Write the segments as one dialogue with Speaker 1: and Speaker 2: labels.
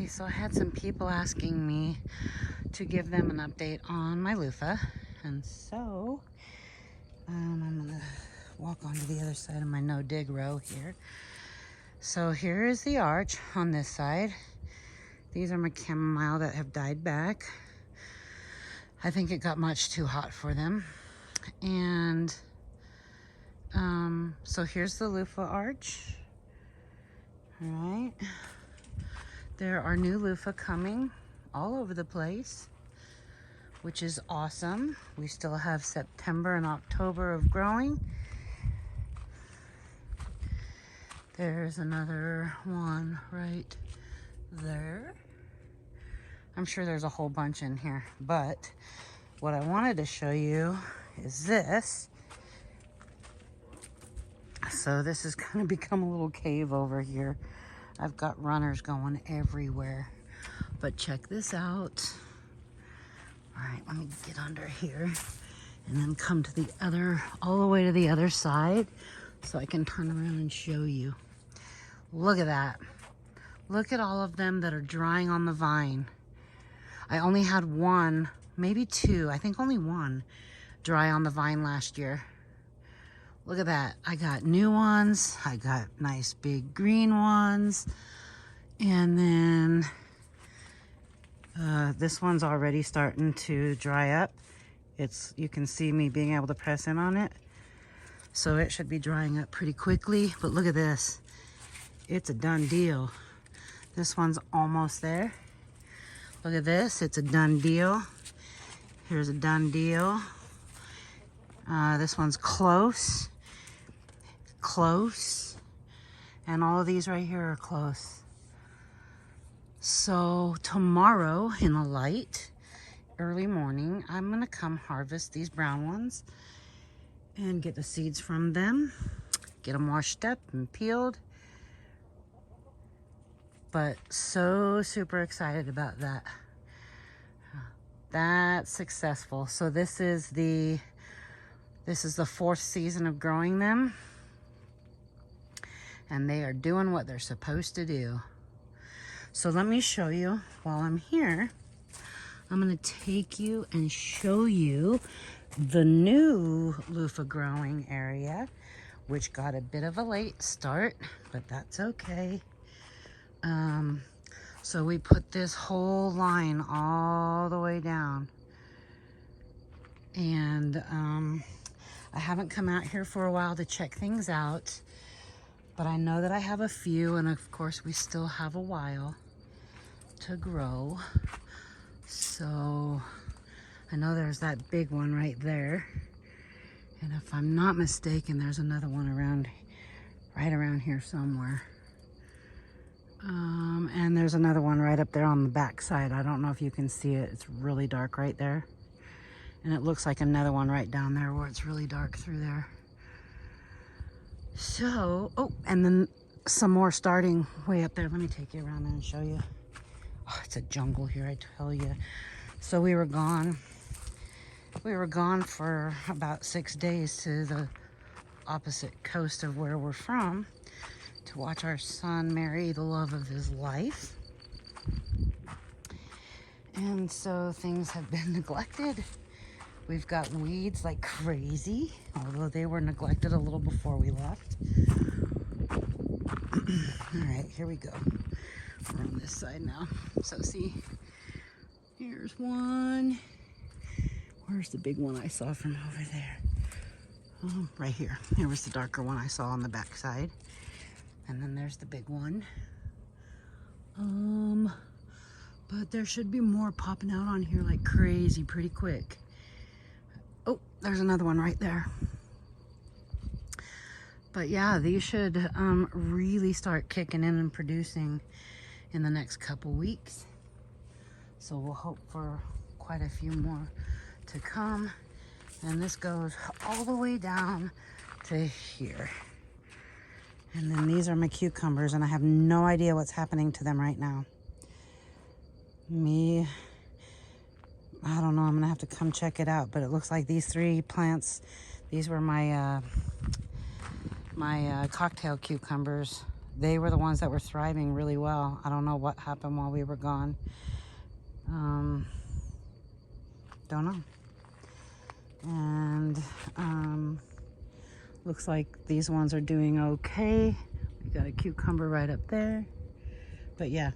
Speaker 1: Okay, so I had some people asking me to give them an update on my loofah, and so I'm gonna walk onto the other side of my no-dig row here. So here is the arch on this side. These are my chamomile that have died back. I think it got much too hot for them. And so here's the loofah arch. All right. There are new loofah coming all over the place, which is awesome. We still have September and October of growing. There's another one right there. I'm sure there's a whole bunch in here, but what I wanted to show you is this. So this is going to become a little cave over here. I've got runners going everywhere, but check this out. All right, let me get under here and then come to the other, all the way to the other side so I can turn around and show you. Look at that. Look at all of them that are drying on the vine. I only had one, maybe two, I think only one dry on the vine last year. Look at that. I got new ones. I got nice big green ones. And then this one's already starting to dry up. You can see me being able to press in on it. So it should be drying up pretty quickly. But look at this. It's a done deal. This one's almost there. Look at this. It's a done deal. Here's a done deal. This one's close. Close. And all of these right here are close. So tomorrow in the light, early morning, I'm gonna come harvest these brown ones and get the seeds from them, get them washed up and peeled. But so super excited about that. That's successful. So this is the fourth season of growing them. And they are doing what they're supposed to do. So let me show you while I'm here. I'm gonna take you and show you the new loofah growing area, which got a bit of a late start, but that's okay. So we put this whole line all the way down. And I haven't come out here for a while to check things out, but I know that I have a few, and of course we still have a while to grow. So I know there's that big one right there. And if I'm not mistaken, there's another one right around here somewhere. And there's another one right up there on the back side. I don't know if you can see it. It's really dark right there. And it looks like another one right down there where it's really dark through there. So, oh, and then some more starting way up there. Let me take you around there and show you. Oh, it's a jungle here, I tell you. So we were gone for about 6 days to the opposite coast of where we're from to watch our son marry the love of his life. And so things have been neglected. We've got weeds like crazy, although they were neglected a little before we left. All right, here we go. We're on this side now. So see, here's one. Where's the big one I saw from over there? Oh, right here. Here was the darker one I saw on the back side. And then there's the big one. But there should be more popping out on here like crazy pretty quick. Oh, there's another one right there. But yeah, these should really start kicking in and producing in the next couple weeks. So we'll hope for quite a few more to come. And this goes all the way down to here. And then these are my cucumbers, and I have no idea what's happening to them right now. I don't know, I'm gonna have to come check it out, but it looks like these three plants, these were my cocktail cucumbers they were the ones that were thriving really well. I don't know what happened while we were gone. Don't know. And looks like these ones are doing okay. We got a cucumber right up there. But yeah,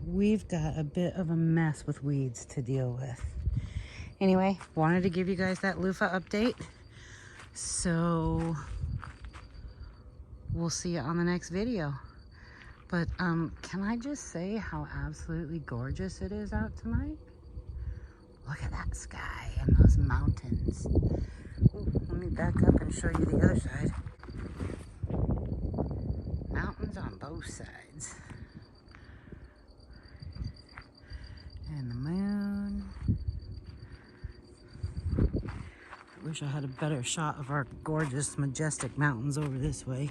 Speaker 1: we've got a bit of a mess with weeds to deal with. Anyway, wanted to give you guys that loofah update. So we'll see you on the next video. But can I just say how absolutely gorgeous it is out tonight? Look at that sky and those mountains. Ooh, let me back up and show you the other side. Mountains on both sides. And the moon. I wish I had a better shot of our gorgeous, majestic mountains over this way.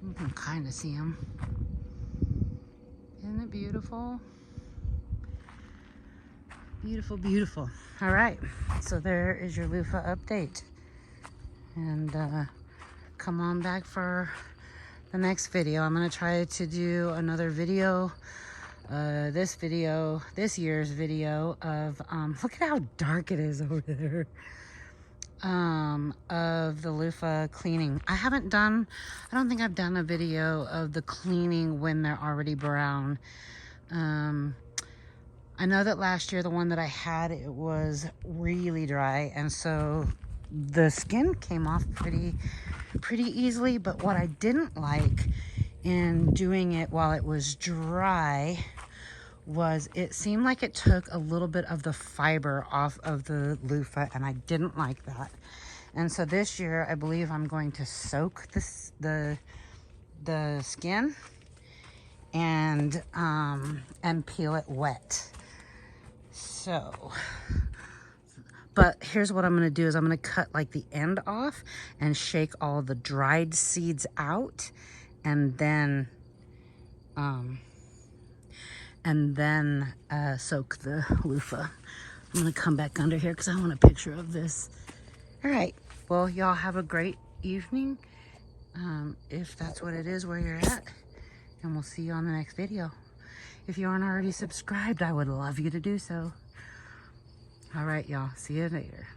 Speaker 1: You can kind of see them. Isn't it beautiful? Beautiful, beautiful. All right, so there is your loofah update. And come on back for the next video. I'm gonna try to do another video. This year's video of, look at how dark it is over there. Of the loofah cleaning. I don't think I've done a video of the cleaning when they're already brown. I know that last year, the one that I had, it was really dry, and so the skin came off pretty easily. But what I didn't like in doing it while it was dry was it seemed like it took a little bit of the fiber off of the loofah, and I didn't like that. And so this year, I believe I'm going to soak the skin and peel it wet. So, but here's what I'm going to do is I'm going to cut like the end off and shake all the dried seeds out, and then soak the loofah. I'm going to come back under here because I want a picture of this. All right. Well, y'all have a great evening, if that's what it is where you're at. And we'll see you on the next video. If you aren't already subscribed, I would love you to do so. All right, y'all. See you later.